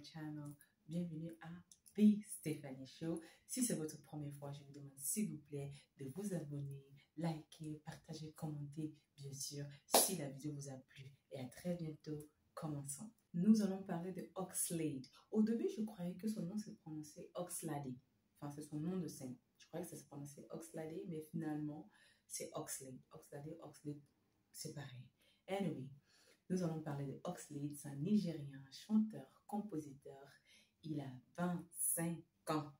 channel. Bienvenue à The Stephanie Show. Si c'est votre première fois, je vous demande s'il vous plaît de vous abonner, liker, partager, commenter, bien sûr, si la vidéo vous a plu. Et à très bientôt. Commençons. Nous allons parler de Oxlade. Au début, je croyais que son nom se prononçait Oxlade. Enfin, c'est son nom de scène. Je croyais que ça se prononçait Oxlade, mais finalement, c'est Oxlade. Oxlade, c'est pareil. Anyway, nous allons parler de Oxlade. C'est un Nigérien, chanteur, compositeur. Il a 25 ans.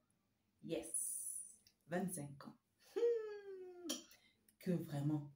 Yes, 25 ans. Que vraiment,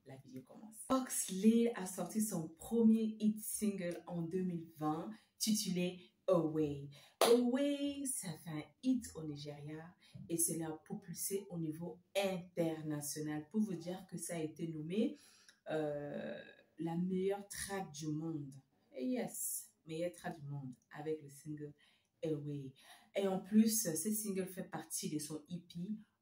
la vidéo commence. Oxlade a sorti son premier hit single en 2020, titulé Away. Away, ça fait un hit au Nigeria et cela a propulsé au niveau international. Pour vous dire que ça a été nommé la meilleure track du monde. Et yes, meilleure track du monde avec le single Away. Et en plus, ce single fait partie de son EP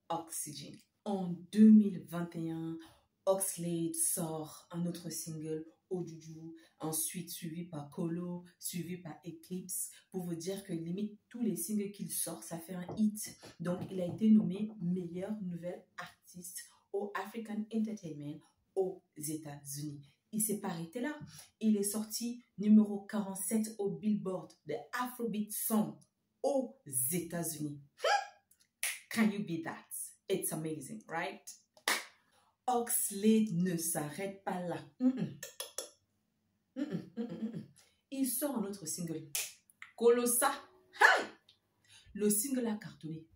Oxygen. En 2021, Oxlade sort un autre single, Ojuju, ensuite suivi par Kolo, suivi par Eclipse, pour vous dire que limite tous les singles qu'il sort, ça fait un hit. Donc il a été nommé meilleur nouvel artiste au African Entertainment aux États-Unis. Il s'est pas arrêté là. Il est sorti numéro 47 au Billboard de Afrobeat Song aux États-Unis. Can you beat that? It's amazing, right? Oxlade ne s'arrête pas là. Il sort un autre single. Colossa. Hey! Le single a cartonné.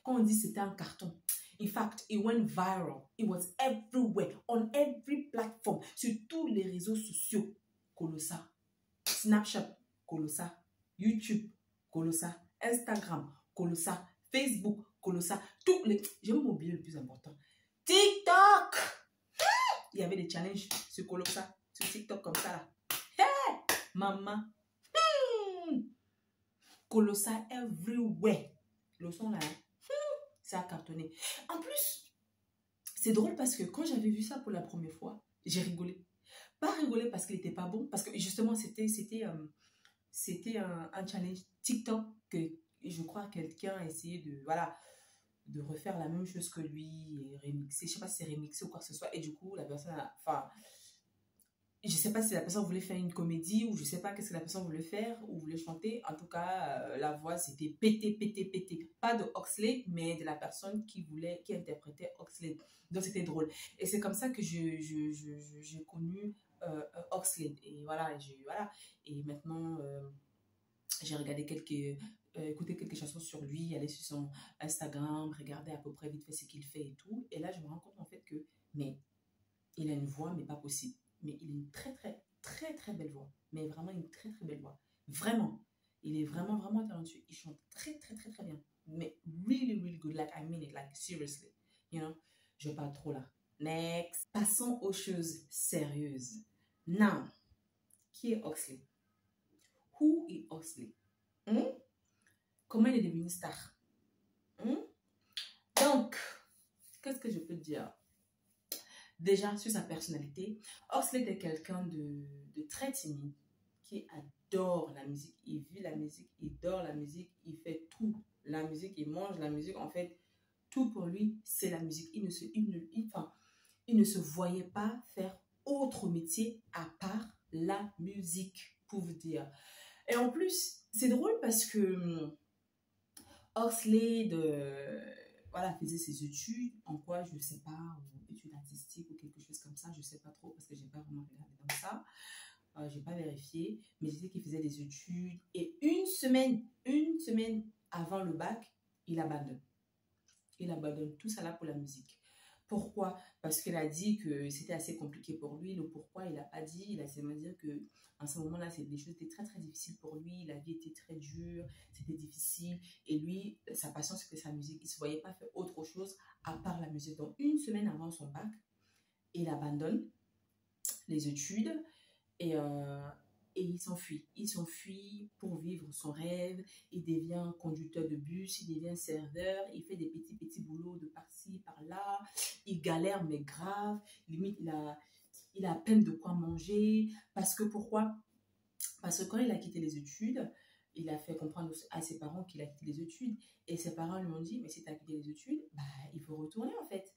Quand on dit c'était un carton, in fact, it went viral. It was everywhere, on every platform, sur tous les réseaux sociaux. Colossa. Snapchat, Colossa. YouTube, Colossa. Instagram, Colossa. Facebook, Colossa. Tous les... J'ai même oublié le plus important. TikTok! Il y avait des challenges sur Colossa, sur TikTok comme ça là. Hey! Maman! Colossa everywhere. Le son là, ça a cartonné. En plus, c'est drôle parce que quand j'avais vu ça pour la première fois, j'ai rigolé. Pas rigolé parce qu'il n'était pas bon, parce que justement c'était un challenge TikTok que je crois quelqu'un a essayé de, voilà, de refaire la même chose que lui et remixer. Je sais pas si c'est remixé ou quoi que ce soit. Et du coup, la personne a, enfin, je sais pas si la personne voulait faire une comédie ou je sais pas qu'est-ce que la personne voulait faire ou voulait chanter. En tout cas, la voix c'était pété. Pas de Oxlade, mais de la personne qui interprétait Oxlade. Donc c'était drôle. Et c'est comme ça que j'ai connu Oxlade. Et voilà, Et maintenant, j'ai regardé écouté quelques chansons sur lui, aller sur son Instagram, regarder à peu près vite fait ce qu'il fait et tout. Et là, je me rends compte en fait que, mais il a une voix, mais pas possible. Mais il a une très belle voix. Mais vraiment une très belle voix. Vraiment. Il est vraiment talentueux. Il chante très bien. Mais really good. Like, I mean it. Like, seriously. You know? Je parle trop là. Next. Passons aux choses sérieuses. Now, qui est Oxlade? Who is Oxlade? Comment il est devenu star? Donc, qu'est-ce que je peux te dire? Déjà, sur sa personnalité, Oxlade est quelqu'un de très timide, qui adore la musique. Il vit la musique, il dort la musique, il fait tout. La musique, il mange la musique. En fait, tout pour lui, c'est la musique. Il ne se voyait pas faire autre métier à part la musique, pour vous dire. Et en plus, c'est drôle parce que Oxlade, voilà, faisait ses études, en quoi, je ne sais pas, études artistiques ou quelque chose comme ça, je ne sais pas trop parce que je n'ai pas vraiment regardé dans ça, je n'ai pas vérifié, mais je sais qu'il faisait des études et une semaine avant le bac, il abandonne. Il abandonne tout ça là pour la musique. Pourquoi? Parce qu'il a dit que c'était assez compliqué pour lui. Le pourquoi, il n'a pas dit. Il a seulement dit que en ce moment-là, les choses étaient très difficiles pour lui. La vie était très dure, c'était difficile. Et lui, sa passion, c'était sa musique. Il ne se voyait pas faire autre chose à part la musique. Donc, une semaine avant son bac, il abandonne les études et il s'enfuit. Il s'enfuit pour vivre son rêve. Il devient conducteur de bus, il devient serveur. Il fait des petits boulots de par-ci, par-là. Il galère, mais grave. Limite, il a à peine de quoi manger. Parce que pourquoi? Parce que quand il a quitté les études, il a fait comprendre à ses parents qu'il a quitté les études. Et ses parents lui ont dit, mais si tu as quitté les études, bah, il faut retourner en fait.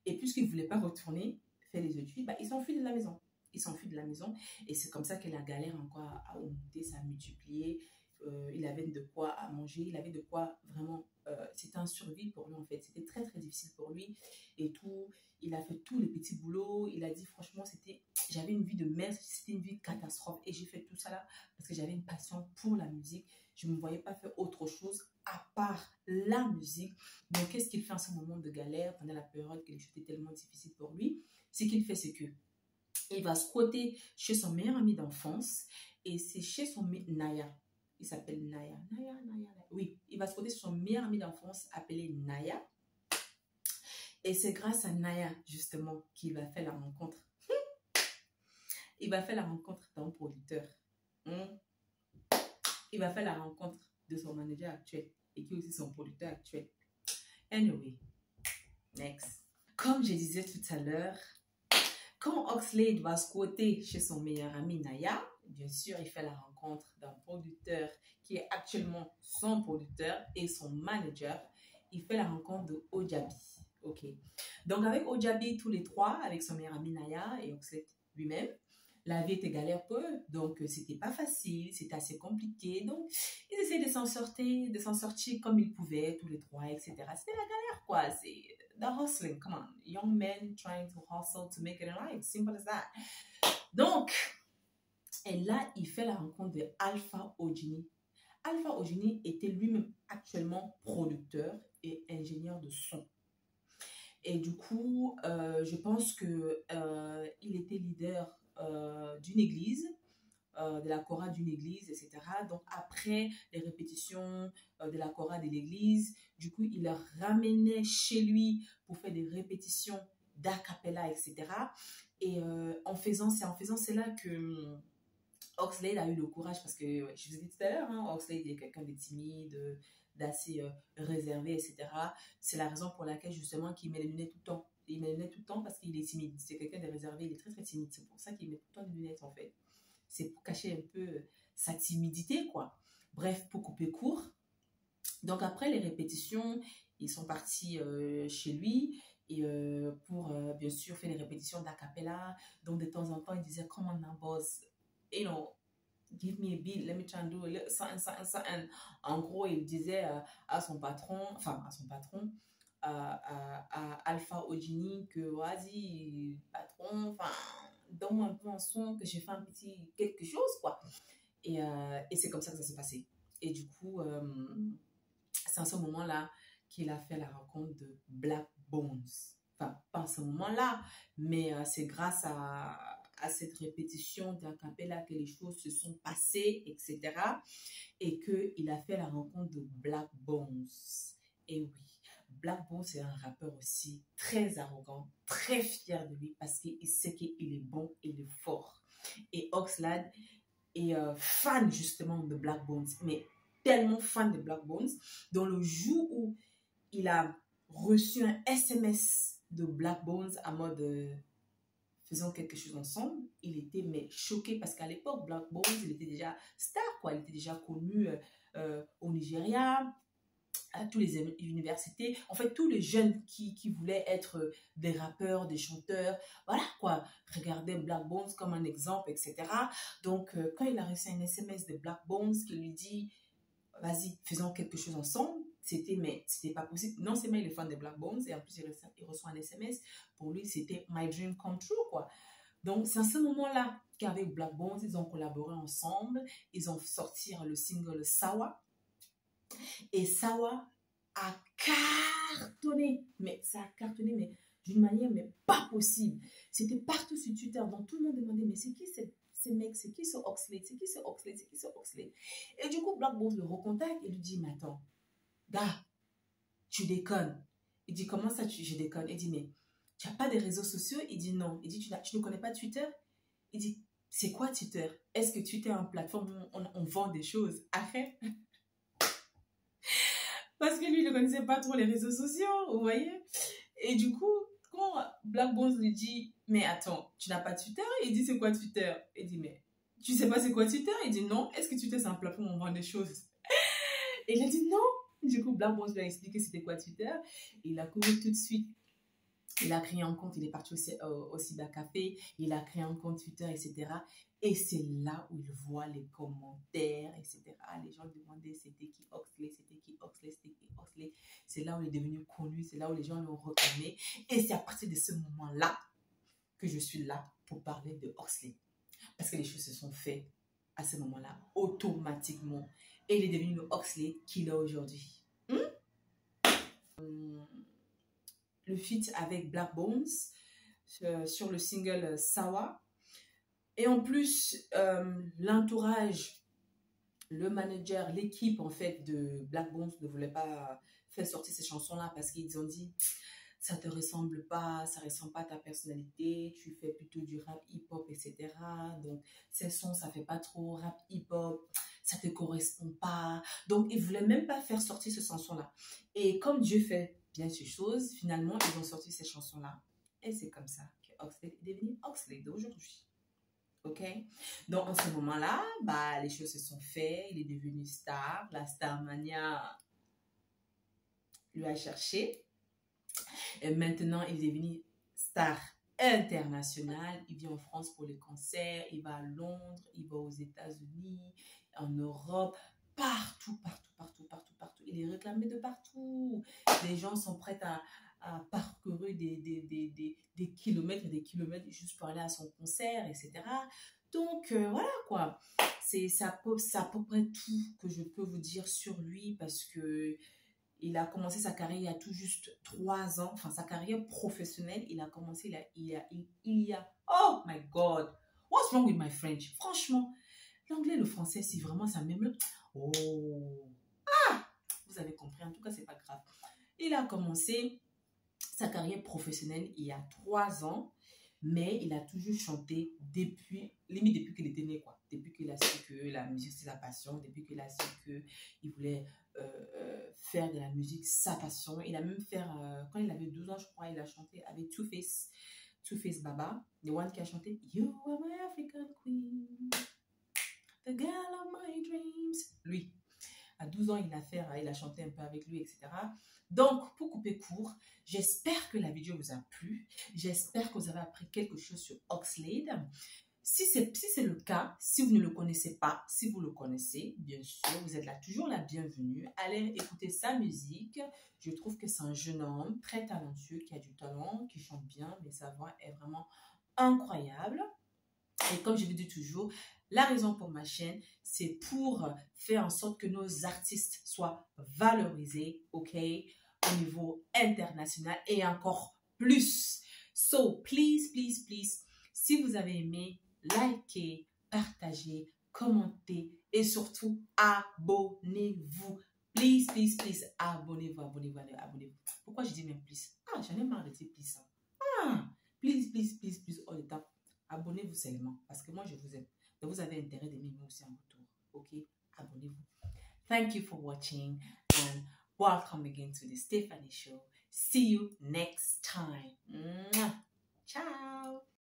Et puisqu'il ne voulait pas retourner, faire les études, bah, il s'enfuit de la maison. Il s'enfuit de la maison. Et c'est comme ça que la galère encore a augmenté, ça a multiplié. Il avait de quoi à manger, il avait de quoi vraiment... c'était un survie pour lui en fait. C'était très très difficile pour lui. Et tout, il a fait tous les petits boulots. Il a dit franchement, j'avais une vie de merde, c'était une vie catastrophe. Et j'ai fait tout ça là parce que j'avais une passion pour la musique. Je ne me voyais pas faire autre chose à part la musique. Donc, qu'est-ce qu'il fait en ce moment de galère, pendant la période que les choses étaient tellement difficiles pour lui? Ce qu'il fait, c'est que il va squatter chez son meilleur ami d'enfance et c'est chez son Naya. Il s'appelle Naya. Naya. Oui, il va squatter chez son meilleur ami d'enfance appelé Naya. Et c'est grâce à Naya, justement, qu'il va faire la rencontre. Il va faire la rencontre d'un producteur. Il va faire la rencontre de son manager actuel et qui est aussi son producteur actuel. Anyway, next. Comme je disais tout à l'heure, quand Oxlade va squatter chez son meilleur ami Naya, bien sûr, il fait la rencontre d'un producteur qui est actuellement son producteur et son manager. Il fait la rencontre de Ojabi. Ok. Donc, avec Ojabi, tous les trois, avec son meilleur ami Naya et Oxlade lui-même, la vie était galère pour eux. Donc, c'était pas facile, c'était assez compliqué. Donc, ils essaient de s'en sortir comme ils pouvaient, tous les trois, etc. C'était la galère, quoi. C'est the hustling, come on. Young men trying to hustle to make it in life. Simple as that. Donc, et là, il fait la rencontre de Alpha Ogini. Alpha Ogini était lui-même actuellement producteur et ingénieur de son. Et du coup, je pense que il était leader d'une église, de la chorale d'une église, etc. Donc, après les répétitions de la chorale de l'église, du coup, il leur ramenait chez lui pour faire des répétitions d'a cappella, etc. Et en faisant cela que Oxlade a eu le courage, parce que je vous ai dit tout à l'heure, hein, Oxlade est quelqu'un de timide, d'assez réservé, etc. C'est la raison pour laquelle justement qu'il met les lunettes tout le temps. Il met les lunettes tout le temps parce qu'il est timide. C'est quelqu'un de réservé, il est très très timide. C'est pour ça qu'il met tout le temps des lunettes en fait. C'est pour cacher un peu sa timidité, quoi. Bref, pour couper court. Donc après les répétitions, ils sont partis chez lui et pour bien sûr faire les répétitions d'a cappella. Donc de temps en temps, il disait, come on now, boss, you know, give me a beat, let me try and do a little something. En gros, il disait à son patron, à Alpha Ogini, que vas-y, patron, enfin, donne-moi un peu en son, que j'ai fait un petit quelque chose, quoi. Et c'est comme ça que ça s'est passé. Et du coup, c'est à ce moment-là qu'il a fait la rencontre de Black Bones. Enfin, pas à ce moment-là, mais c'est grâce à cette répétition d'a cappella que les choses se sont passées, etc. Et qu'il a fait la rencontre de Black Bones. Et oui, Black Bones est un rappeur aussi très arrogant, très fier de lui parce qu'il sait qu'il est bon, il est fort. Et Oxlade est fan justement de Black Bones, mais tellement fan de Black Bones, dans le jour où il a reçu un SMS de Black Bones à mode faisons quelque chose ensemble, il était mais choqué parce qu'à l'époque, Black Bones, il était déjà star, quoi. Il était déjà connu au Nigeria, à toutes les universités. En fait, tous les jeunes qui voulaient être des rappeurs, des chanteurs, voilà quoi, regardaient Black Bones comme un exemple, etc. Donc, quand il a reçu un SMS de Black Bones qui lui dit, vas-y, faisons quelque chose ensemble, mais c'était pas possible. Non seulement il est fan de Black Bones et en plus il reçoit un SMS. Pour lui, c'était my dream come true, quoi. Donc, c'est à ce moment-là qu'avec Black Bones, ils ont collaboré ensemble. Ils ont sorti le single Sawa. Et Sawa a cartonné. Mais ça a cartonné, mais d'une manière mais pas possible. C'était partout sur Twitter. Donc, tout le monde demandait, mais c'est qui ces mecs, c'est qui ce Oxlade, c'est qui ce Oxlade, c'est qui ce Oxlade. Et du coup, Black Bones le recontacte et lui dit, mais attends, gars, tu déconnes. Il dit, comment ça, je déconne? Il dit, mais tu n'as pas de réseaux sociaux? Il dit, non. Il dit, tu ne connais pas Twitter? Il dit, c'est quoi Twitter? Est-ce que Twitter est une plateforme où on vend des choses? Arrête. Parce que lui, il ne connaissait pas trop les réseaux sociaux, vous voyez? Et du coup, quand Black Bones lui dit, mais attends, tu n'as pas Twitter? Il dit, c'est quoi Twitter? Il dit, mais tu sais pas c'est quoi Twitter? Il dit non. Est-ce que Twitter c'est un plateforme où on vend des choses? Et il a dit non. Du coup, Black Bones lui a expliqué c'était quoi Twitter. Et il a couru tout de suite. Il a créé un compte, il est parti au cybercafé, il a créé un compte Twitter, etc. Et c'est là où il voit les commentaires, etc. Les gens demandaient c'était qui Oxley, c'était qui Oxley, c'était qui Oxley. C'est là où il est devenu connu, c'est là où les gens l'ont reconnu. Et c'est à partir de ce moment-là que je suis là pour parler de Oxley. Parce que les choses se sont faites à ce moment-là, automatiquement. Et il est devenu le Oxley qu'il est aujourd'hui. Le feat avec Black Bones sur le single Sawa. Et en plus, l'entourage, le manager, l'équipe en fait de Black Bones ne voulait pas faire sortir ces chansons-là parce qu'ils ont dit ça te ressemble pas, ça ressemble pas à ta personnalité, tu fais plutôt du rap hip-hop, etc. Donc, ces sons, ça fait pas trop rap hip-hop, ça te correspond pas. Donc, ils voulaient même pas faire sortir ce chanson-là. Et comme Dieu fait bien ces choses, finalement, ils ont sorti ces chansons-là. Et c'est comme ça que Oxley est devenu Oxley d'aujourd'hui. Ok? Donc, en ce moment-là, bah, les choses se sont faites, il est devenu star, la Starmania lui a cherché. Et maintenant, il est devenu star international. Il vient en France pour les concerts, il va à Londres, il va aux États-Unis, en Europe, partout, partout, partout, partout, partout. Il est réclamé de partout. Les gens sont prêts à parcourir des kilomètres et des kilomètres juste pour aller à son concert, etc. Donc, voilà quoi. C'est à peu près tout que je peux vous dire sur lui parce que il a commencé sa carrière il y a tout juste 3 ans. Enfin, sa carrière professionnelle, il a commencé il y a... Oh my God! What's wrong with my French? Franchement, l'anglais et le français, si vraiment ça m'aime... Oh! Ah! Vous avez compris, en tout cas, c'est pas grave. Il a commencé sa carrière professionnelle il y a 3 ans, mais il a toujours chanté limite depuis qu'il était né, quoi. Depuis qu'il a su que la musique, c'est sa passion, depuis qu'il a su qu'il voulait faire de la musique sa passion. Il a même fait, quand il avait 12 ans, je crois, il a chanté avec Two-Face Baba, the one qui a chanté You are my African queen, the girl of my dreams. Lui, à 12 ans, il a chanté un peu avec lui, etc. Donc, pour couper court, j'espère que la vidéo vous a plu. J'espère que vous avez appris quelque chose sur Oxlade. Si c'est le cas, si vous ne le connaissez pas, si vous le connaissez, bien sûr, vous êtes là toujours la bienvenue. Allez écouter sa musique. Je trouve que c'est un jeune homme très talentueux, qui a du talent, qui chante bien, mais sa voix est vraiment incroyable. Et comme je vous dis toujours, la raison pour ma chaîne, c'est pour faire en sorte que nos artistes soient valorisés, ok, au niveau international et encore plus. So, please, please, please, si vous avez aimé, likez, partagez, commentez et surtout, abonnez-vous. Please, please, please, abonnez-vous, abonnez-vous, abonnez-vous. Pourquoi je dis même plus? Ah, j'en ai marre de dire plus. Ah, please, please, please, please, all the time. Abonnez-vous seulement parce que moi, je vous aime. Donc, vous avez intérêt d'aimer moi aussi en retour. Ok? Abonnez-vous. Thank you for watching and welcome again to the Stephanie Show. See you next time. Mwah. Ciao.